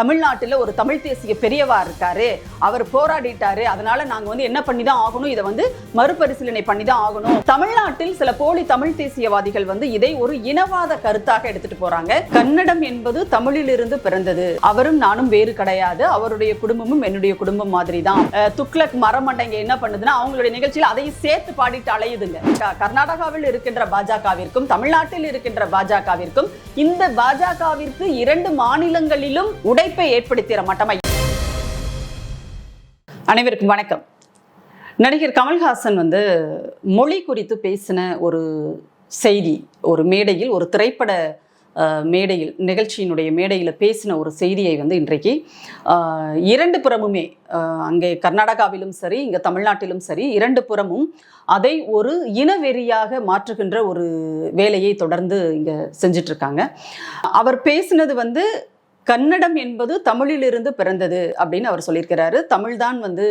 தமிழ்நாட்டில் ஒரு தமிழ் தேசிய பெரியவா இருக்காரு, அவர் போராடிட்டாரு, அதனால நாங்க வந்து என்ன பண்ணி தான் ஆகணும், இதை வந்து மறுபரிசீலனை பண்ணி தான் ஆகணும். தமிழ்நாட்டில் சில போலி தமிழ் தேசியவாதிகள் வந்து இதை ஒரு இனவாத கருத்தாக எடுத்துட்டு போறாங்க. கன்னடம் என்பது தமிழிலிருந்து பிறந்தது, அவரும் நானும் வேறு கிடையாது, அவருடைய குடும்பமும் என்னுடைய குடும்பம் மாதிரி தான். துக்ளக் மரமண்டைங்க என்ன பண்ணுதுன்னா அவங்களுடைய நிகழ்ச்சியில் அதையும் சேர்த்து பாடிட்டு அலையுதுங்க. கர்நாடகாவில் இருக்கின்ற பாஜகவிற்கும் தமிழ்நாட்டில் இருக்கின்ற பாஜகவிற்கும் இந்த பாஜகவிற்கு 2 மாநிலங்களிலும் உடைப்பை ஏற்படுத்திற மட்டமை. அனைவருக்கும் வணக்கம். நடிகர் கமல்ஹாசன் வந்து மொழி குறித்து பேசின ஒரு செய்தி, ஒரு மேடையில், ஒரு திரைப்பட மேடையில், நிகழ்ச்சியினுடைய மேடையில் பேசின ஒரு செய்தியை வந்து இன்றைக்கு 2 புறமுமே, அங்கே கர்நாடகாவிலும் சரி இங்கே தமிழ்நாட்டிலும் சரி 2 புறமும் அதை ஒரு இனவெறியாக மாற்றுகின்ற ஒரு வேலையை தொடர்ந்து இங்கே செஞ்சிட்டு இருக்காங்க. அவர் பேசினது வந்து கன்னடம் என்பது தமிழிலிருந்து பிறந்தது அப்படின்னு அவர் சொல்லியிருக்கிறாரு. தமிழ்தான் வந்து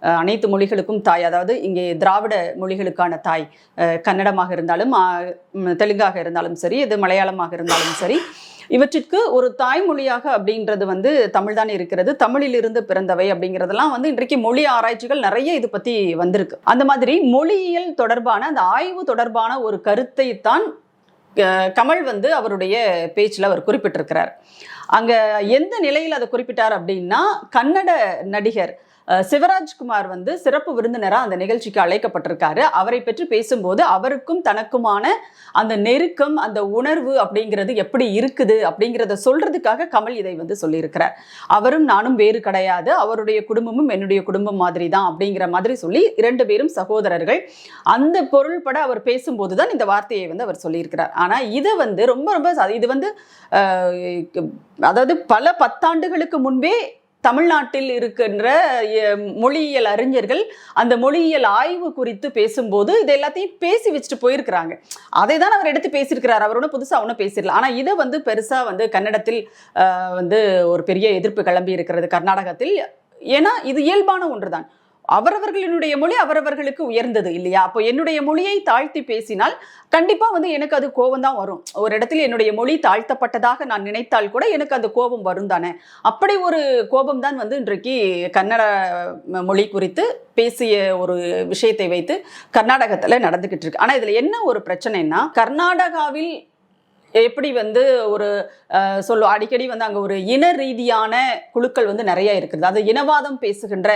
அனைத்து மொழிகளுக்கும் தாய், அதாவது இங்கே திராவிட மொழிகளுக்கான தாய். கன்னடமாக இருந்தாலும் தெலுங்காக இருந்தாலும் சரி, இது மலையாளமாக இருந்தாலும் சரி, இவற்றிற்கு ஒரு தாய்மொழியாக அப்படின்றது வந்து தமிழ் தான் இருக்கிறது. தமிழிலிருந்து பிறந்தவை அப்படிங்கிறதெல்லாம் வந்து இன்றைக்கு மொழி ஆராய்ச்சிகள் நிறைய இது பற்றி வந்திருக்கு. அந்த மாதிரி மொழியியல் தொடர்பான அந்த ஆய்வு தொடர்பான ஒரு கருத்தை தான் கமல் வந்து அவருடைய பேச்சில் அவர் குறிப்பிட்டிருக்கிறார். அங்க எந்த நிலையில் அதை குறிப்பிட்டார் அப்படின்னா, கன்னட நடிகர் சிவராஜ்குமார் வந்து சிறப்பு விருந்தினராக அந்த நிகழ்ச்சிக்கு அழைக்கப்பட்டிருக்காரு. அவரை பற்றி பேசும்போது அவருக்கும் தனக்குமான அந்த நெருக்கம், அந்த உணர்வு அப்படிங்கிறது எப்படி இருக்குது அப்படிங்கிறத சொல்றதுக்காக கமல் இதை வந்து சொல்லியிருக்கிறார். அவரும் நானும் வேறு கிடையாது, அவருடைய குடும்பமும் என்னுடைய குடும்பம் மாதிரி தான் அப்படிங்கிற மாதிரி சொல்லி 2 பேரும் சகோதரர்கள். அந்த பொருள்பட அவர் பேசும்போது தான் இந்த வார்த்தையை வந்து அவர் சொல்லியிருக்கிறார். ஆனா இது வந்து ரொம்ப இது வந்து அதாவது பல 10 ஆண்டுகளுக்கு முன்பே தமிழ்நாட்டில் இருக்கின்ற மொழியியல் அறிஞர்கள் அந்த மொழியியல் ஆய்வு குறித்து பேசும்போது இது எல்லாத்தையும் பேசி வச்சுட்டு போயிருக்கிறாங்க. அதை தான் அவர் எடுத்து பேசியிருக்கிறார். அவர் ஒன்றும் புதுசாக ஒன்றும் பேசிடல. ஆனால் இதை வந்து பெருசாக வந்து கன்னடத்தில் வந்து ஒரு பெரிய எதிர்ப்பு கிளம்பி இருக்கிறது கர்நாடகத்தில். ஏன்னா இது இயல்பான ஒன்று தான். அவரவர்களுடைய மொழி அவரவர்களுக்கு உயர்ந்தது இல்லையா? அப்போ என்னுடைய மொழியை தாழ்த்தி பேசினால் கண்டிப்பா வந்து எனக்கு அது கோபம் தான் வரும். ஒரு இடத்துல என்னுடைய மொழி தாழ்த்தப்பட்டதாக நான் நினைத்தால் கூட எனக்கு அந்த கோபம் வரும் தானே. அப்படி ஒரு கோபம் தான் வந்து இன்றைக்கு கன்னட மொழி குறித்து பேசிய ஒரு விஷயத்தை வைத்து கர்நாடகத்துல நடந்துகிட்டு இருக்கு. ஆனா இதுல என்ன ஒரு பிரச்சனைன்னா, கர்நாடகாவில் எப்படி வந்து ஒரு அடிக்கடி வந்து அங்கே ஒரு இன ரீதியான குழுக்கள் வந்து நிறைய இருக்குது. அது இனவாதம் பேசுகின்ற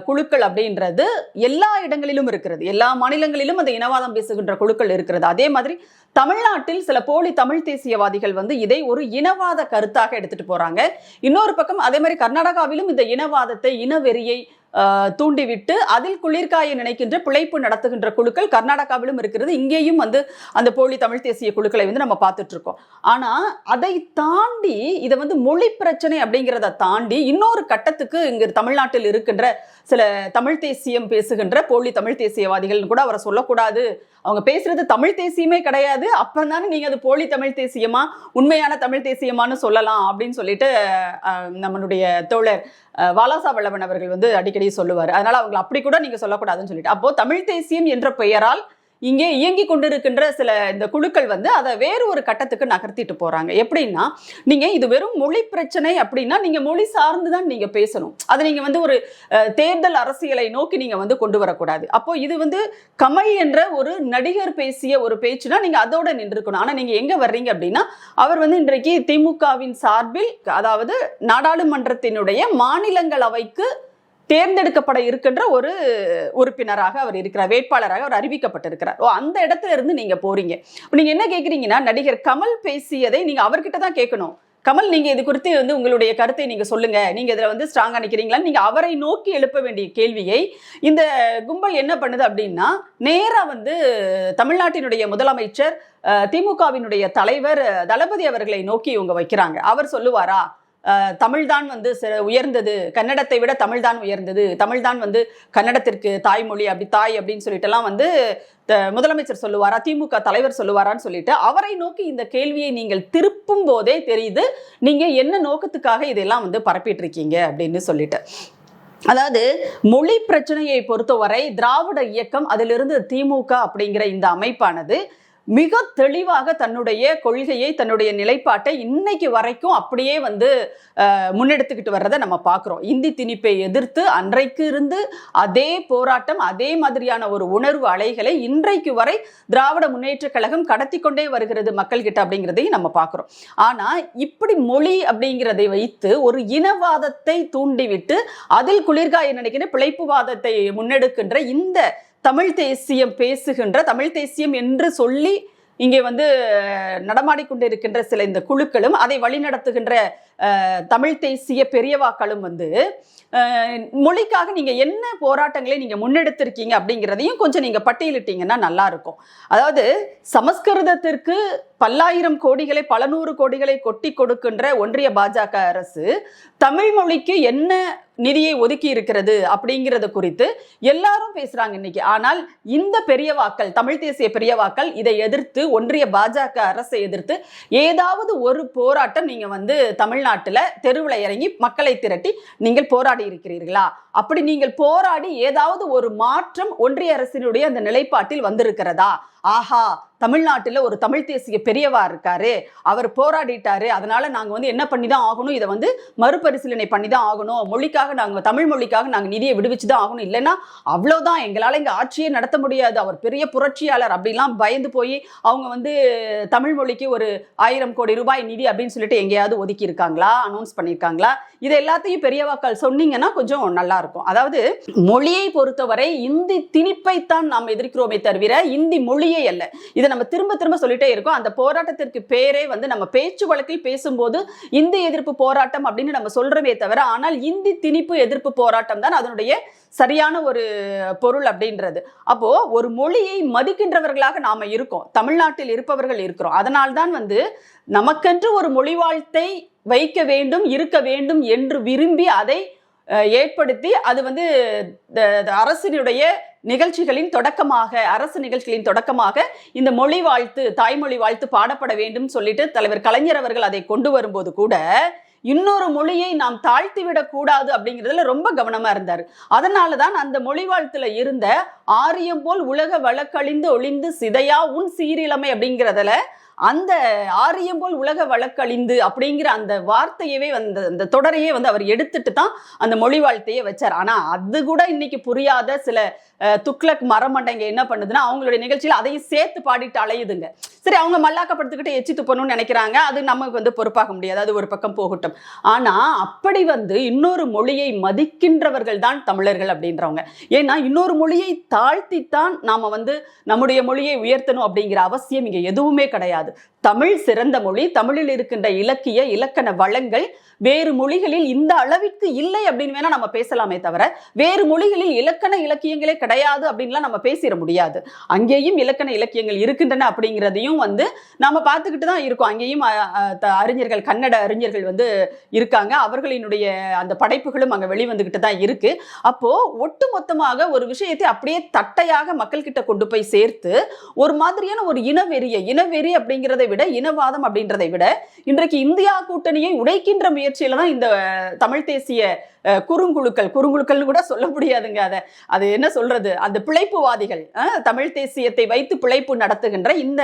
குழுக்கள் அப்படின்றது எல்லா இடங்களிலும் இருக்கிறது. எல்லா மாநிலங்களிலும் அந்த இனவாதம் பேசுகின்ற குழுக்கள் இருக்கிறது. அதே மாதிரி தமிழ்நாட்டில் சில போலி தமிழ் தேசியவாதிகள் வந்து இதை ஒரு இனவாத கருத்தாக எடுத்துட்டு போறாங்க. இன்னொரு பக்கம் அதே மாதிரி கர்நாடகாவிலும் இந்த இனவாதத்தை, இனவெறியை தூண்டிவிட்டு அதில் குளிர்காய நினைக்கின்ற பிழைப்பு நடத்துகின்ற குழுக்கள் கர்நாடகாவிலும் இருக்கிறது. இங்கேயும் வந்து அந்த போலி தமிழ் தேசிய குழுக்களை வந்து நம்ம பார்த்துட்டு இருக்கோம். ஆனா அதை தாண்டி இதை வந்து மொழி பிரச்சனை அப்படிங்கிறத தாண்டி இன்னொரு கட்டத்துக்கு இங்க தமிழ்நாட்டில் இருக்கின்ற சில தமிழ் தேசியம் பேசுகின்ற போலி தமிழ் தேசியவாதிகள் கூட அவரை சொல்லக்கூடாது, அவங்க பேசுறது தமிழ் தேசியமே கிடையாது, அப்புறம் தானே நீங்க அது போலி தமிழ் தேசியமா உண்மையான தமிழ் தேசியமானு சொல்லலாம் அப்படின்னு சொல்லிட்டு நம்மளுடைய தோழர் வாலாசா வல்லவன் அவர்கள் வந்து அடிக்கடி சொல்லுவார். அதனால அவங்களை அப்படி கூட நீங்க சொல்லக்கூடாதுன்னு சொல்லிட்டு, அப்போ தமிழ் தேசியம் என்ற பெயரால் இங்கே இயங்கி கொண்டிருக்கின்ற சில இந்த குழுக்கள் வந்து அதை வேறு ஒரு கட்டத்துக்கு நகர்த்திட்டு போறாங்க. எப்படின்னா, நீங்க இது வெறும் மொழி பிரச்சனை அப்படின்னா நீங்க மொழி சார்ந்துதான் நீங்க பேசணும். அதை நீங்க வந்து ஒரு தேர்தல் அரசியலை நோக்கி நீங்க வந்து கொண்டு வரக்கூடாது. அப்போ இது வந்து கமல் என்ற ஒரு நடிகர் பேசிய ஒரு பேச்சுனா நீங்க அதோட நின்றுக்கணும். ஆனா நீங்க எங்க வர்றீங்க அப்படின்னா, அவர் வந்து இன்றைக்கு திமுகவின் சார்பில், அதாவது நாடாளுமன்றத்தினுடைய மாநிலங்களவைக்கு தேர்ந்தெடுக்கப்பட இருக்கின்ற ஒரு உறுப்பினராக அவர் இருக்கிறார், வேட்பாளராக அவர் அறிவிக்கப்பட்டிருக்கிறார். அந்த இடத்துல இருந்து நீங்க போறீங்க. நீங்க என்ன கேட்குறீங்கன்னா, நடிகர் கமல் பேசியதை நீங்க அவர்கிட்ட தான் கேட்கணும். கமல், நீங்க இது குறித்து வந்து உங்களுடைய கருத்தை நீங்க சொல்லுங்க, நீங்க இதுல வந்து ஸ்ட்ராங்கா நிக்கிறீங்களா, நீங்க அவரை நோக்கி எழுப்ப வேண்டிய கேள்வியை இந்த கும்பல் என்ன பண்ணுது அப்படின்னா, நேரா வந்து தமிழ்நாட்டினுடைய முதலமைச்சர், திமுகவினுடைய தலைவர் தளபதி அவர்களை நோக்கி இவங்க வைக்கிறாங்க. அவர் சொல்லுவாரா, தமிழ்தான் வந்து உயர்ந்தது, கன்னடத்தை விட தமிழ்தான் உயர்ந்தது, தமிழ்தான் வந்து கன்னடத்திற்கு தாய்மொழி, அப்படி தாய் அப்படின்னு சொல்லிட்டு எல்லாம் வந்து முதலமைச்சர் சொல்லுவாரா, திமுக தலைவர் சொல்லுவாரான்னு சொல்லிட்டு அவரை நோக்கி இந்த கேள்வியை நீங்கள் திருப்பும் போதே தெரியுது நீங்க என்ன நோக்கத்துக்காக இதெல்லாம் வந்து பரப்பிட்டு இருக்கீங்க அப்படின்னு சொல்லிட்டு. அதாவது மொழி பிரச்சனையை பொறுத்தவரை திராவிட இயக்கம், அதிலிருந்து திமுக அப்படிங்கிற இந்த அமைப்பானது மிக தெளிவாக தன்னுடைய கொள்கையை, தன்னுடைய நிலைப்பாட்டை இன்னைக்கு வரைக்கும் அப்படியே வந்து முன்னெடுத்துக்கிட்டு வர்றதை நம்ம பார்க்கிறோம். இந்தி திணிப்பை எதிர்த்து அன்றைக்கு இருந்து அதே போராட்டம், அதே மாதிரியான ஒரு உணர்வு அலைகளை இன்றைக்கு வரை திராவிட முன்னேற்ற கழகம் கடத்தி கொண்டே வருகிறது மக்கள் கிட்ட அப்படிங்கிறதையும் நம்ம பார்க்கிறோம். ஆனா இப்படி மொழி அப்படிங்கிறதை வைத்து ஒரு இனவாதத்தை தூண்டிவிட்டு அதில் குளிர்காய நினைக்கிற பிழைப்புவாதத்தை முன்னெடுக்கின்ற இந்த தமிழ் தேசியம் பேசுகின்ற, தமிழ் தேசியம் என்று சொல்லி இங்கே வந்து நடமாடிக்கொண்டிருக்கின்ற சில இந்த குழுக்களும் அதை வழிநடத்துகின்ற தமிழ் தேசிய பெரியவாக்களும் வந்து மொழிக்காக நீங்க என்ன போராட்டங்களை நீங்க முன்னெடுத்திருக்கீங்க அப்படிங்கிறதையும் கொஞ்சம் நீங்க பட்டியலிட்டீங்கன்னா நல்லா இருக்கும். அதாவது சமஸ்கிருதத்திற்கு பல்லாயிரம் கோடிகளை, பல நூறு கோடிகளை கொட்டி கொடுக்கின்ற ஒன்றிய பாஜக அரசு தமிழ் மொழிக்கு என்ன நிதியை ஒதுக்கி இருக்கிறது அப்படிங்கிறது குறித்து எல்லாரும் பேசுறாங்க இன்னைக்கு. ஆனால் இந்த பெரியவாக்கள், தமிழ் தேசிய பெரியவாக்கள் இதை எதிர்த்து, ஒன்றிய பாஜக அரசை எதிர்த்து ஏதாவது ஒரு போராட்டம் நீங்க வந்து தமிழ்நாட்டுல தெருவில் இறங்கி மக்களை திரட்டி நீங்கள் போராடி இருக்கிறீர்களா? அப்படி நீங்கள் போராடி ஏதாவது ஒரு மாற்றம் ஒன்றிய அரசினுடைய அந்த நிலைப்பாட்டில் வந்திருக்கிறதா? ஆஹா, தமிழ்நாட்டில் ஒரு தமிழ் தேசிய பெரியவா இருக்காரு, அவர் போராடிட்டாரு, அதனால நாங்க வந்து என்ன பண்ணிதான் ஆகணும், இதை வந்து மறுபரிசீலனை பண்ணிதான் ஆகணும், மொழிக்காக நாங்க, தமிழ் மொழிக்காக நாங்க நிதியை விடுவிச்சுதான் ஆகணும், இல்லைன்னா அவ்வளவுதான், எங்களால இங்க ஆட்சியே நடத்த முடியாது, அவர் பெரிய புரட்சியாளர் அப்படிலாம் பயந்து போய் அவங்க வந்து தமிழ் மொழிக்கு ஒரு 1000 கோடி ரூபாய் நிதி அப்படின்னு சொல்லிட்டு எங்கேயாவது ஒதுக்கி இருக்காங்களா, அனௌன்ஸ் பண்ணியிருக்காங்களா? இது எல்லாத்தையும் பெரியவாக்கள் சொன்னீங்கன்னா கொஞ்சம் நல்லா இருக்கும். அதாவது மொழியை பொறுத்தவரை இந்தி திணிப்பைத்தான் நாம் எதிர்க்கிறோமே தவிர இந்தி மொழியை அல்ல. இதை நம்ம திரும்ப திரும்ப சொல்லிட்டே இருக்கோம். அந்த போராட்டத்திற்கு பேரே வந்து நம்ம பேச்சு வழக்கில் பேசும்போது இந்தி எதிர்ப்பு போராட்டம் அப்படின்னு நம்ம சொல்றோமே தவிர, ஆனால் இந்தி திணிப்பு எதிர்ப்பு போராட்டம் தான் அதனுடைய சரியான ஒரு பொருள் அப்படின்றது. அப்போ ஒரு மொழியை மதிக்கின்றவர்களாக நாம இருக்கோம், தமிழ்நாட்டில் இருப்பவர்கள் இருக்கிறோம். அதனால்தான் வந்து நமக்கென்று ஒரு மொழி வாழ்த்தை வைக்க வேண்டும், இருக்க வேண்டும் என்று விரும்பி அதை ஏற்படுத்தி அது வந்து அரசினுடைய நிகழ்ச்சிகளின் தொடக்கமாக, அரசு நிகழ்ச்சிகளின் தொடக்கமாக இந்த மொழி வாழ்த்து, தாய்மொழி வாழ்த்து பாடப்பட வேண்டும் சொல்லிட்டு தலைவர் கலைஞர் அவர்கள் அதை கொண்டு வரும்போது கூட இன்னொரு மொழியை நாம் தாழ்த்தி விடக் கூடாது அப்படிங்கிறதுல ரொம்ப கவனமா இருந்தார். அதனாலதான் அந்த மொழி வாழ்த்துல இருந்த ஆரியம் போல் உலக வழக்கழிந்து ஒளிந்து சிதையா உன் சீரிழமை அப்படிங்கிறதுல அந்த ஆரியம் போல் உலக வழக்கழிந்து அப்படிங்கிற அந்த வார்த்தையவே வந்து, அந்த தொடரையே வந்து அவர் எடுத்துட்டு தான் அந்த மொழி வாழ்த்தையே வச்சார். ஆனா அது கூட இன்னைக்கு புரியாத சில துக்ளக் மரமண்டைங்க என்ன பண்ணுதுன்னா அவங்களுடைய நிகழ்ச்சியில அதையும் சேர்த்து பாடிட்டு அலையுதுங்க. சரி, அவங்க மல்லாக்கப்படுத்திக்கிட்டு எச்சித்து போகணும்னு நினைக்கிறாங்க, அது நமக்கு வந்து பொறுப்பாக முடியாது, அது ஒரு பக்கம் போகட்டும். ஆனா அப்படி வந்து இன்னொரு மொழியை மதிக்கின்றவர்கள் தான் தமிழர்கள் அப்படின்றவங்க. ஏன்னா இன்னொரு மொழியை தாழ்த்தித்தான் நாம வந்து நம்முடைய மொழியை உயர்த்தணும் அப்படிங்கிற அவசியம் இங்க எதுவுமே கிடையாது. தமிழ் சிறந்த மொழி, தமிழில் இருக்கின்ற இலக்கிய இலக்கண வளங்கள் வேறு மொழிகளில் இந்த அளவிற்கு இல்லை அப்படின்னு வேணா நம்ம பேசலாமே தவிர, வேறு மொழிகளில் இலக்கண இலக்கியங்களே கிடையாது அப்படின்லாம் நம்ம பேசிட முடியாது. அங்கேயும் இலக்கண இலக்கியங்கள் இருக்கின்றன அப்படிங்கிறதையும் வந்து நாம பார்த்துக்கிட்டு தான் இருக்கோம். அங்கேயும் அறிஞர்கள், கன்னட அறிஞர்கள் வந்து இருக்காங்க, அவர்களினுடைய அந்த படைப்புகளும் அங்க வெளிவந்துகிட்டு தான் இருக்கு. அப்போ ஒட்டு மொத்தமாக ஒரு விஷயத்தை அப்படியே தட்டையாக மக்கள் கிட்ட கொண்டு போய் சேர்த்து ஒரு மாதிரியான ஒரு இனவெறி அப்படிங்கிறதை விட, இனவாதம் அப்படின்றதை விட இன்றைக்கு இந்தியா கூட்டணியை உடைக்கின்ற முயற்சியில தான் இந்த தமிழ் தேசிய குறுங்குழுக்கள் கூட சொல்ல முடியாதுங்க. அது என்ன சொல்றது, அந்த பிழைப்புவாதிகள், தமிழ் தேசியத்தை வைத்து பிழைப்பு நடத்துகின்ற இந்த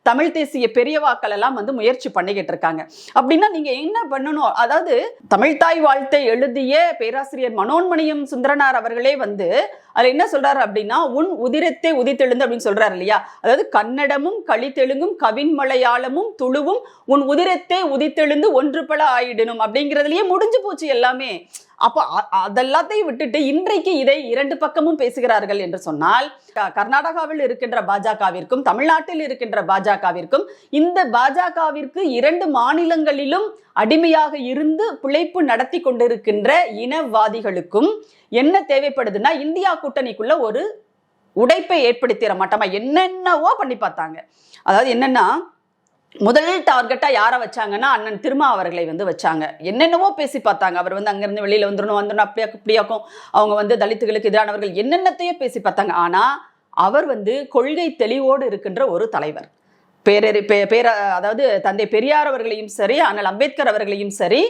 தமிழ் தேசிய பெரியவாக்கள் எல்லாம் வந்து முயற்சி பண்ணிக்கிட்டு இருக்காங்க. அப்படின்னா நீங்க என்ன பண்ணணும், அதாவது தமிழ்தாய் வாழ்த்தை எழுதிய பேராசிரியர் மனோன்மணியம் சுந்தரனார் அவர்களே வந்து அதுல என்ன சொல்றாரு அப்படின்னா, உன் உதிரத்தை உதித்தெழுந்து அப்படின்னு சொல்றாரு இல்லையா. அதாவது கன்னடமும் களித்தெலுங்கும் கவின் மலையாளமும் துளுவும் உன் உதிரத்தை உதித்தெழுந்து ஒன்று பல ஆயிடணும் அப்படிங்கிறதுலயே முடிஞ்சு போச்சு எல்லாமே. அப்போ அதெல்லாத்தையும் விட்டுட்டு இன்றைக்கு இதை இரண்டு பக்கமும் பேசுகிறார்கள் என்று சொன்னால், கர்நாடகாவில் இருக்கின்ற பாஜகவிற்கும் தமிழ்நாட்டில் இருக்கின்ற பாஜகவிற்கும், இந்த பாஜகவிற்கு 2 மாநிலங்களிலும் அடிமையாக இருந்து பிழைப்பு நடத்தி கொண்டிருக்கின்ற இனவாதிகளுக்கும் என்ன தேவைப்படுதுன்னா, இந்தியா கூட்டணிக்குள்ள ஒரு உடைப்பை ஏற்படுத்திட மாட்டோமா? என்னென்னவோ பண்ணி பார்த்தாங்க. அதாவது என்னன்னா, முதல் டார்கெட்டா யாரை வச்சாங்கன்னா அண்ணன் திருமா அவர்களை வந்து வச்சாங்க. என்னென்னவோ பேசி பார்த்தாங்க. அவர் வந்து அங்கிருந்து வெளியில வந்துடணும் அப்படியாக்கும், அவங்க வந்து தலித்துகளுக்கு எதிரானவர்கள், என்னென்னத்தையோ பேசி பார்த்தாங்க. ஆனா அவர் வந்து கொள்கை தெளிவோடு இருக்கின்ற ஒரு தலைவர். அதாவது தந்தை பெரியார் அவர்களையும் சரி, அண்ணல் அம்பேத்கர் அவர்களையும் சரி,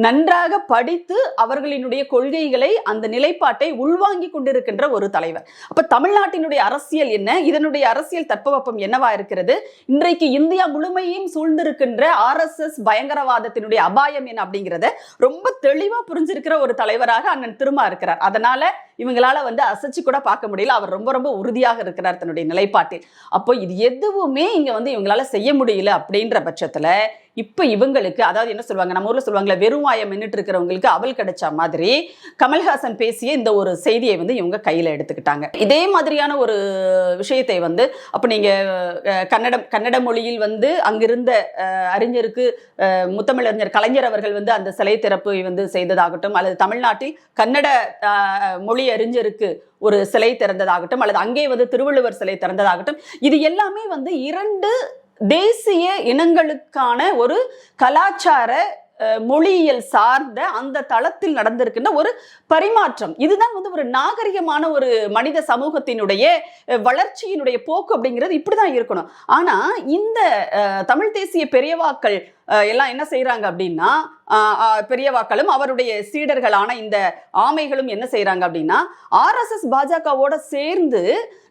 நன்றாக படித்து அவர்களினுடைய கொள்கைகளை அந்த நிலைப்பாட்டை உள்வாங்கி கொண்டிருக்கின்ற ஒரு தலைவர். அப்ப தமிழ்நாட்டினுடைய அரசியல் என்ன, இதனுடைய அரசியல் தட்பவெப்பம் என்னவா இருக்கிறது, இன்றைக்கு இந்தியா முழுமையும் சூழ்ந்திருக்கின்ற RSS பயங்கரவாதத்தினுடைய அபாயம் என்ன அப்படிங்கிறத ரொம்ப தெளிவா புரிஞ்சிருக்கிற ஒரு தலைவராக அண்ணன் திருமா இருக்கிறார். அதனால இவங்களால அசைச்சு கூட பார்க்க முடியல. அவர் ரொம்ப ரொம்ப உறுதியாக இருக்கிறார் தன்னுடைய நிலைப்பாட்டில். அப்போ இது எதுவுமே இங்க இவங்களால செய்ய முடியல அப்படின்ற பட்சத்துல இப்ப இவங்களுக்கு, அதாவது என்ன சொல்லுவாங்க, நம்ம ஊர்ல சொல்லுவாங்களே, வெறும் வாயம் நின்றுட்டு இருக்கிறவங்களுக்கு அவல் கிடைச்ச மாதிரி கமல்ஹாசன் பேசிய இந்த ஒரு செய்தியை இவங்க கையில எடுத்துக்கிட்டாங்க. இதே மாதிரியான ஒரு விஷயத்தை அப்ப நீங்க கன்னட மொழியில் அங்கிருந்த அறிஞருக்கு முத்தமிழறிஞர் கலைஞர் அவர்கள் அந்த சிலை திறப்பு செய்ததாகட்டும், அல்லது தமிழ்நாட்டில் கன்னட மொழி அறிஞருக்கு ஒரு சிலை திறந்ததாகட்டும், அல்லது அங்கே திருவள்ளுவர் சிலை திறந்ததாகட்டும், இது எல்லாமே இரண்டு தேசிய இனங்களுக்கான ஒரு கலாச்சார மொழியியல் சார்ந்த அந்த தளத்தில் நடந்திருக்கின்ற ஒரு பரிமாற்றம். இதுதான் ஒரு நாகரிகமான ஒரு மனித சமூகத்தினுடைய வளர்ச்சியினுடைய போக்கு அப்படிங்கிறது இப்படிதான் இருக்கணும். ஆனா இந்த தமிழ் தேசிய பெரியவாக்கள் எல்லாம் என்ன செய்யறாங்க அப்படின்னா, பெரியவாக்களும் அவருடைய சீடர்களான இந்த ஆமைகளும் என்ன செய்யறாங்க அப்படின்னா, RSS பாஜகவோட சேர்ந்து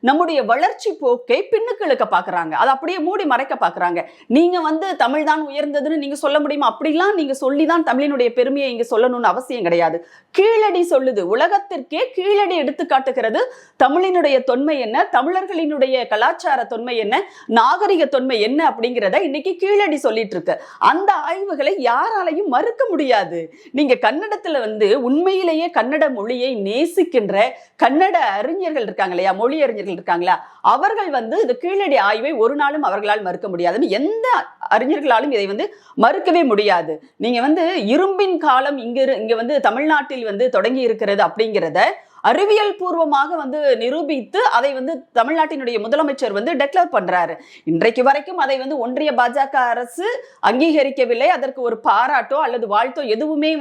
நம்முடைய வளர்ச்சி போக்கை பின்னுக்கு இழுக்க பாக்குறாங்க. அதை அப்படியே மூடி மறைக்க பாக்குறாங்க. நீங்க தமிழ் தான் உயர்ந்ததுன்னு நீங்க சொல்ல முடியுமா? அப்படிலாம் நீங்க சொல்லிதான் தமிழினுடைய பெருமையை இங்க சொல்லணும்னு அவசியம் கிடையாது. கீழடி சொல்லுது, உலகத்திற்கே கீழடி எடுத்து காட்டுகிறது தமிழினுடைய தொன்மை என்ன, தமிழர்களினுடைய கலாச்சார தொன்மை என்ன, நாகரிக தொன்மை என்ன அப்படிங்கிறத இன்னைக்கு கீழடி சொல்லிட்டு இருக்கு. அந்த ஆய்வுகளை யாராலையும் மறுக்க முடியாது. நீங்க கன்னடத்துல உண்மையிலேயே கன்னட மொழியை நேசிக்கின்ற கன்னட அறிஞர்கள் இருக்காங்க இல்லையா, மொழி அறிஞர்கள் இருக்காங்களா, அவர்கள் இது கீழடி ஆய்வை ஒரு நாளும் அவர்களால் மறுக்க முடியாதுன்னு எந்த அறிஞர்களாலும் இதை மறுக்கவே முடியாது. நீங்க இரும்பின் காலம் இங்க தமிழ்நாட்டில் தொடங்கி இருக்கிறது அப்படிங்கிறத அறிவியல் பூர்வமாக நிரூபித்து அதை தமிழ்நாட்டினுடைய முதலமைச்சர் டெக்ளேர் பண்றாரு. இன்றைக்கு வரைக்கும் அதை ஒன்றிய பாஜக அரசு அங்கீகரிக்கவில்லை. அதற்கு ஒரு பாராட்டோ அல்லது வாழ்த்தோ எதுவுமே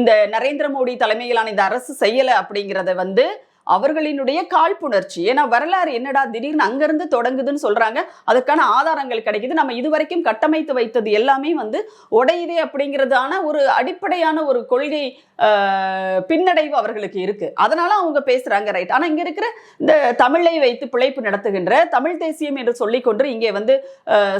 இந்த நரேந்திர மோடி தலைமையிலான இந்த அரசு செய்யல அப்படிங்கிறத அவர்களினுடைய காழ்ப்புணர்ச்சி. ஏன்னா வரலாறு என்னடா திடீர்னு அங்கிருந்து தொடங்குதுன்னு சொல்றாங்க, அதுக்கான ஆதாரங்கள் கிடைக்குது, நம்ம இதுவரைக்கும் கட்டமைத்து வைத்தது எல்லாமே உடையுதே அப்படிங்கிறதான ஒரு அடிப்படையான ஒரு கொள்கை பின்னடைவு அவர்களுக்கு இருக்கு. அதனால அவங்க பேசுறாங்க, ரைட். ஆனா இங்க இருக்கிற இந்த தமிழை வைத்து பிழைப்பு நடத்துகின்ற தமிழ் தேசியம் என்று சொல்லிக்கொண்டு இங்கே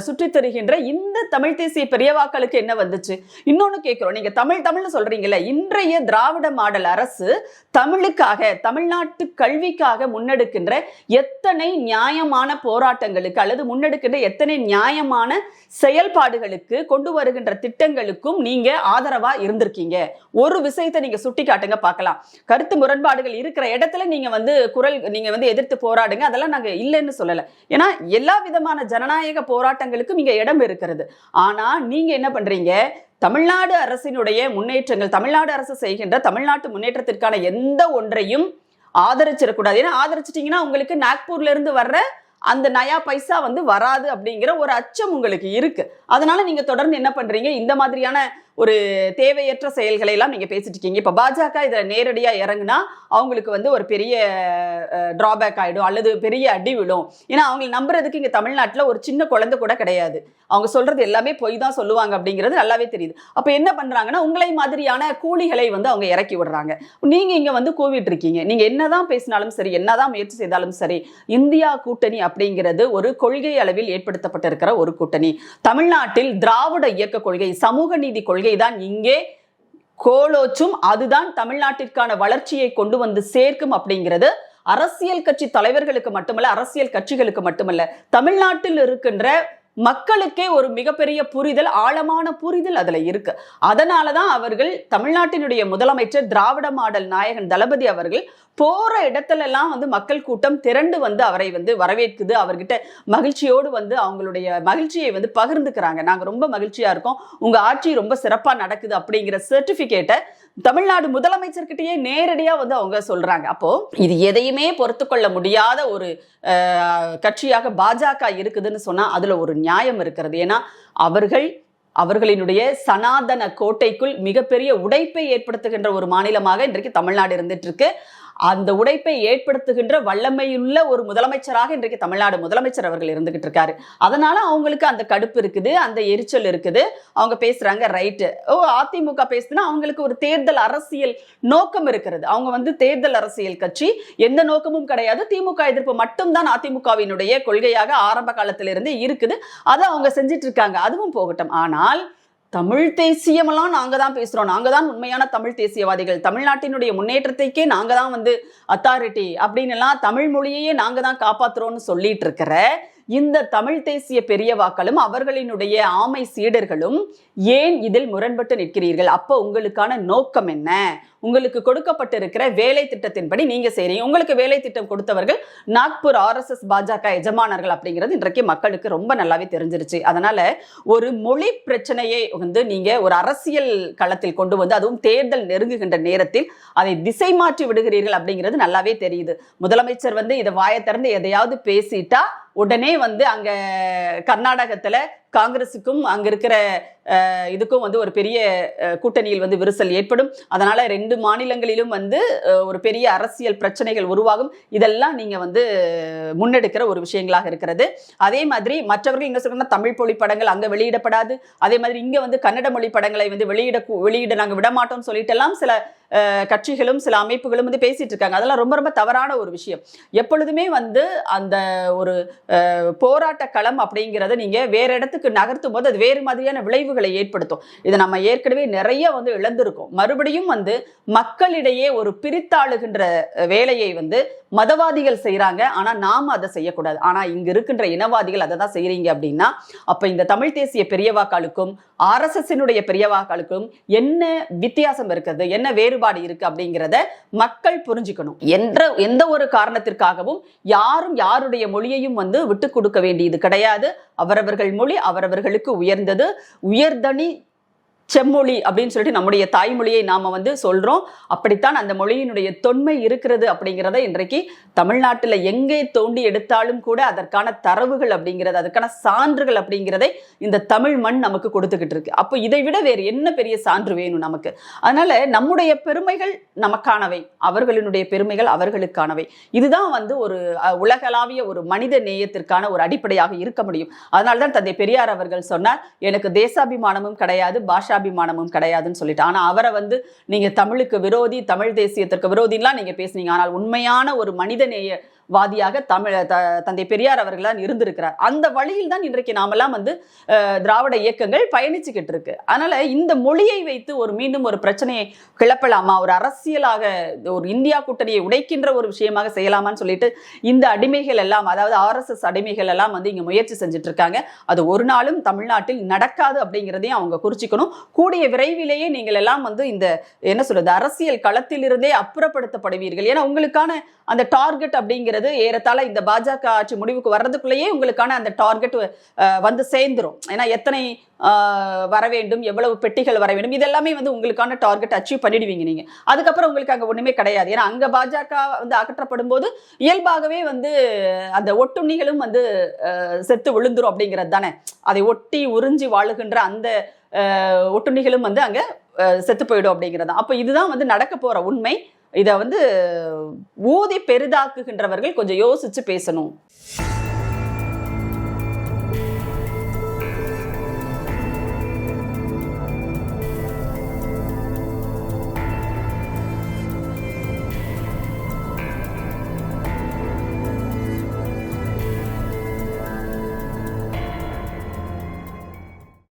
சுற்றித் தருகின்ற இந்த தமிழ் தேசிய பெரியவாக்களுக்கு என்ன வந்துச்சு? இன்னொன்னு கேட்கிறோம், நீங்க தமிழ்னு சொல்றீங்கல்ல, இன்றைய திராவிட மாடல் அரசு தமிழுக்காக, தமிழ்நாட்டு கல்விக்காக முன்னெடுக்கின்ற எத்தனை நியாயமான போராட்டங்களுக்கு அல்லது முன்னெடுக்கின்ற எத்தனை நியாயமான செயல்பாடுகளுக்கு, கொண்டு வருகின்ற திட்டங்களுக்கும் நீங்க ஆதரவா இருந்திருக்கீங்க. ஒரு விஷயத்தை நீங்க சுட்டி காட்டுங்க பார்க்கலாம். கருத்து முரண்பாடுகள் இருக்கிற இடத்துல நீங்க குரல் நீங்க எதிர்த்து போராடுங்க, அதெல்லாம் நாங்க இல்லைன்னு சொல்லல. ஏன்னா எல்லா விதமான ஜனநாயக போராட்டங்களுக்கும் இங்க இடம் இருக்கிறது. ஆனா நீங்க என்ன பண்றீங்க, தமிழ்நாடு அரசினுடைய முன்னேற்றங்கள், தமிழ்நாடு அரசு செய்கின்ற தமிழ்நாட்டு முன்னேற்றத்திற்கான எந்த ஒன்றையும் ஆதரிச்சிடக்கூடாது. ஏன்னா ஆதரிச்சிட்டீங்கன்னா உங்களுக்கு நாக்பூர்ல இருந்து வர்ற அந்த நயா பைசா வராது அப்படிங்கிற ஒரு அச்சம் உங்களுக்கு இருக்கு. அதனால நீங்க தொடர்ந்து என்ன பண்றீங்க, இந்த மாதிரியான ஒரு தேவையற்ற செயல்களை எல்லாம் நீங்க பேசிட்டு இருக்கீங்க. இப்ப பாஜக இதுல நேரடியா இறங்குனா அவங்களுக்கு ஒரு பெரிய டிராபேக் ஆயிடும் அல்லது பெரிய அடி விழும். ஏன்னா அவங்களை நம்புறதுக்கு இங்க தமிழ்நாட்டுல ஒரு சின்ன குழந்தை கூட கிடையாது. அவங்க சொல்றது எல்லாமே பொய் தான் சொல்லுவாங்க அப்படிங்கிறது நல்லாவே தெரியுது. அப்ப என்ன பண்றாங்கன்னா, உங்களை மாதிரியான கூலிகளை அவங்க இறக்கி விடுறாங்க. நீங்க இங்க கூவிட்டு இருக்கீங்க. நீங்க என்னதான் பேசினாலும் சரி, என்னதான் முயற்சி செய்தாலும் சரி, இந்தியா கூட்டணி அப்படிங்கிறது ஒரு கொள்கை அளவில் ஏற்படுத்தப்பட்டிருக்கிற ஒரு கூட்டணி. தமிழ்நாட்டில் திராவிட இயக்க கொள்கை, சமூக நீதி கொள்கை தான் இங்கே கோலோச்சும். அதுதான் தமிழ்நாட்டிற்கான வளர்ச்சியை கொண்டு சேர்க்கும் அப்படிங்கிறது அரசியல் கட்சி தலைவர்களுக்கு மட்டுமல்ல, அரசியல் கட்சிகளுக்கு மட்டுமல்ல, தமிழ்நாட்டில் இருக்கின்ற மக்களுக்கே ஒரு மிகப்பெரிய புரிதல், ஆழமான புரிதல் அதுல இருக்கு. அதனாலதான் அவர்கள், தமிழ்நாட்டினுடைய முதலமைச்சர் திராவிட மாடல் நாயகன் தளபதி அவர்கள் போற இடத்துல எல்லாம் மக்கள் கூட்டம் திரண்டு அவரை வரவேற்குது. அவர்கிட்ட மகிழ்ச்சியோடு அவங்களுடைய மகிழ்ச்சியை பகிர்ந்துக்கிறாங்க. நாங்க ரொம்ப மகிழ்ச்சியா இருக்கோம், உங்க ஆட்சி ரொம்ப சிறப்பா நடக்குது அப்படிங்கிற சர்டிபிகேட்டை தமிழ்நாடு முதலமைச்சர்கிட்டயே நேரடியா அவங்க சொல்றாங்க. அப்போ இது எதையுமே பொறுத்து கொள்ள முடியாத ஒரு கட்சியாக பாஜக இருக்குதுன்னு சொன்னா அதுல ஒரு நியாயம் இருக்கிறது. ஏன்னா அவர்களினுடைய சனாதன கோட்டைக்குள் மிகப்பெரிய உடைப்பை ஏற்படுத்துகின்ற ஒரு மாநிலமாக இன்றைக்கு தமிழ்நாடு இருந்துட்டு இருக்கு. அந்த உடைப்பை ஏற்படுத்துகின்ற வல்லமையுள்ள ஒரு முதலமைச்சராக இன்றைக்கு தமிழ்நாடு முதலமைச்சர் அவர்கள் இருந்துகிட்டு இருக்காரு. அதனால அவங்களுக்கு அந்த கடுப்பு இருக்குது, அந்த எரிச்சல் இருக்குது. அவங்க பேசுறாங்க, ரைட்டு. அதிமுக பேசுனா அவங்களுக்கு ஒரு தேர்தல் அரசியல் நோக்கம் இருக்கிறது. அவங்க தேர்தல் அரசியல் கட்சி, எந்த நோக்கமும் கிடையாது, திமுக எதிர்ப்பு மட்டும்தான் அதிமுகவினுடைய கொள்கையாக ஆரம்ப காலத்திலிருந்து இருக்குது. அதை அவங்க செஞ்சிட்டு இருக்காங்க. அதுவும் போகட்டும். ஆனால் தமிழ் தேசியமெல்லாம் நாங்க தான் பேசுறோம், நாங்க தான் உண்மையான தமிழ் தேசியவாதிகள், தமிழ்நாட்டினுடைய முன்னேற்றத்தைக்கே நாங்க தான் அத்தாரிட்டி அப்படின்னு எல்லாம் தமிழ் மொழியையே நாங்க தான் காப்பாத்துறோம்னு சொல்லிட்டு இருக்கிற இந்த தமிழ் தேசிய பெரியவாக்களும் அவர்களினுடைய ஆமை சீடர்களும் ஏன் இதில் முரண்பட்டு நிற்கிறீர்கள்? அப்போ உங்களுக்கான நோக்கம் என்ன? உங்களுக்கு கொடுக்கப்பட்டிருக்கிற வேலை திட்டத்தின்படி நீங்க செய்றீங்க. உங்களுக்கு வேலை திட்டம் கொடுத்தவர்கள் நாக்பூர் RSS பாஜக எஜமானர்கள் அப்படிங்கிறது இன்றைக்கு மக்களுக்கு ரொம்ப நல்லாவே தெரிஞ்சிருச்சு. அதனால ஒரு மொழி பிரச்சனையை நீங்க ஒரு அரசியல் களத்தில் கொண்டு வந்து, அதுவும் தேர்தல் நெருங்குகின்ற நேரத்தில் அதை திசை மாற்றி விடுகிறீர்கள் அப்படிங்கிறது நல்லாவே தெரியுது. முதலமைச்சர் இதை வாயை திறந்து எதையாவது பேசிட்டா உடனே அங்க கர்நாடகத்துல காங்கிரசுக்கும் அங்க இருக்கிற இதுக்கும் ஒரு பெரிய கூட்டணியில் விரிசல் ஏற்படும். அதனால 2 மாநிலங்களிலும் ஒரு பெரிய அரசியல் பிரச்சனைகள் உருவாகும். இதெல்லாம் நீங்க முன்னெடுக்கிற ஒரு விஷயங்களாக இருக்கிறது. அதே மாதிரி மற்றவர்கள் இங்க சொல்ற தமிழ் மொழி படங்கள் அங்க வெளியிடப்படாது, அதே மாதிரி இங்க கன்னட மொழி படங்களை வெளியிட நாங்க விடமாட்டோம்னு சொல்லிட்டு எல்லாம் சில கட்சிகளும் சில அமைப்புகளும் பேசிட்டு இருக்காங்க. அதெல்லாம் ரொம்ப ரொம்ப தவறான ஒரு விஷயம். எப்பொழுதுமே அந்த ஒரு போராட்ட களம் அப்படிங்கிறத நீங்க வேற இடத்துக்கு நகர்த்தும் போது அது வேறு மாதிரியான விளைவுகளை ஏற்படுத்தும். இதை நம்ம ஏற்கனவே நிறைய இழந்திருக்கோம். மறுபடியும் மக்களிடையே ஒரு பிரித்தாளுகின்ற வேலையை மதவாதிகள் செய்யறாங்க. ஆனா நாம அதை செய்யக்கூடாது. ஆனா இங்க இருக்கின்ற இனவாதிகள் அதை தான் செய்யறீங்க அப்படின்னா, அப்ப இந்த தமிழ் தேசிய பெரியவாக்களுக்கும் RSSனுடைய பெரியவாக்களுக்கும் என்ன வித்தியாசம் இருக்குது, என்ன வேறுபாடு இருக்கு அப்படிங்கிறத மக்கள் புரிஞ்சுக்கணும். எந்த ஒரு காரணத்திற்காகவும் யாரும் யாருடைய மொழியையும் விட்டு கொடுக்க வேண்டியது கிடையாது. அவரவர்கள் மொழி அவரவர்களுக்கு உயர்ந்தது. உயர்தனி செம்மொழி அப்படின்னு சொல்லிட்டு நம்முடைய தாய்மொழியை நாம சொல்றோம். அப்படித்தான் அந்த மொழியினுடைய தொன்மை இருக்கிறது அப்படிங்கிறத இன்றைக்கு தமிழ்நாட்டில் எங்கே தோண்டி எடுத்தாலும் கூட அதற்கான தரவுகள் அப்படிங்கிறது, அதற்கான சான்றுகள் அப்படிங்கிறதை இந்த தமிழ் மண் நமக்கு கொடுத்துக்கிட்டு இருக்கு. அப்போ இதை விட வேறு என்ன பெரிய சான்று வேணும் நமக்கு? அதனால நம்முடைய பெருமைகள் நமக்கானவை, அவர்களினுடைய பெருமைகள் அவர்களுக்கானவை. இதுதான் ஒரு உலகளாவிய ஒரு மனித நேயத்திற்கான ஒரு அடிப்படையாக இருக்க முடியும். அதனால்தான் தந்தை பெரியார் அவர்கள் சொன்னார், எனக்கு தேசாபிமானமும் கிடையாது, பாஷா அபிமானமும் கிடையாதுன்னு சொல்லிட்டு. ஆனா அவரை நீங்க தமிழுக்கு விரோதி, தமிழ் தேசியத்திற்கு விரோதிலாம் நீங்க பேசுனீங்க. ஆனால் உண்மையான ஒரு மனிதநேய வாதியாக தந்தை பெரியார் அவர்கள் தான் இருந்திருக்கிறார். அந்த வழியில் தான் இன்றைக்கு நாமெல்லாம் திராவிட இயக்கங்கள் பயணிச்சுக்கிட்டு இருக்கு. அதனால இந்த மொழியை வைத்து மீண்டும் ஒரு பிரச்சனையை கிளப்பலாமா, ஒரு அரசியலாக ஒரு இந்தியா கூட்டணியை உடைக்கின்ற ஒரு விஷயமாக செய்யலாமான்னு சொல்லிட்டு இந்த அடிமைகள் எல்லாம், அதாவது RSS அடிமைகள் எல்லாம் இங்க முயற்சி செஞ்சுட்டு இருக்காங்க. அது ஒரு நாளும் தமிழ்நாட்டில் நடக்காது அப்படிங்கிறதையும் அவங்க குறிச்சிக்கணும். கூடிய விரைவிலேயே நீங்கள் எல்லாம் இந்த என்ன சொல்றது அரசியல் களத்திலிருந்தே அப்புறப்படுத்தப்படுவீர்கள். ஏன்னா உங்களுக்கான அந்த டார்கெட் அப்படிங்கிறது ஏறத்தாழ இந்த பாஜக ஆட்சி முடிவுக்கு வர்றதுக்குள்ளேயே உங்களுக்கான அந்த டார்கெட் சேர்ந்துரும். ஏன்னா எத்தனை வர வேண்டும், எவ்வளவு பெட்டிகள் வர வேண்டும், இதெல்லாமே உங்களுக்கான டார்கெட் அச்சீவ் பண்ணிடுவீங்க நீங்க. அதுக்கப்புறம் உங்களுக்கு அங்க ஒண்ணுமே கிடையாது. ஏன்னா அங்க பாஜக அகற்றப்படும் போது இயல்பாகவே அந்த ஒட்டுண்ணிகளும் செத்து விழுந்துரும் அப்படிங்கிறது தானே. அதை ஒட்டி உறிஞ்சி வாழுகின்ற அந்த ஒட்டுண்ணிகளும் அங்க செத்து போயிடும் அப்படிங்கிறது. அப்ப இதுதான் நடக்க போற உண்மை. இதை ஊதி பெரிதாக்குகின்றவர்கள் கொஞ்சம் யோசிச்சு பேசணும்.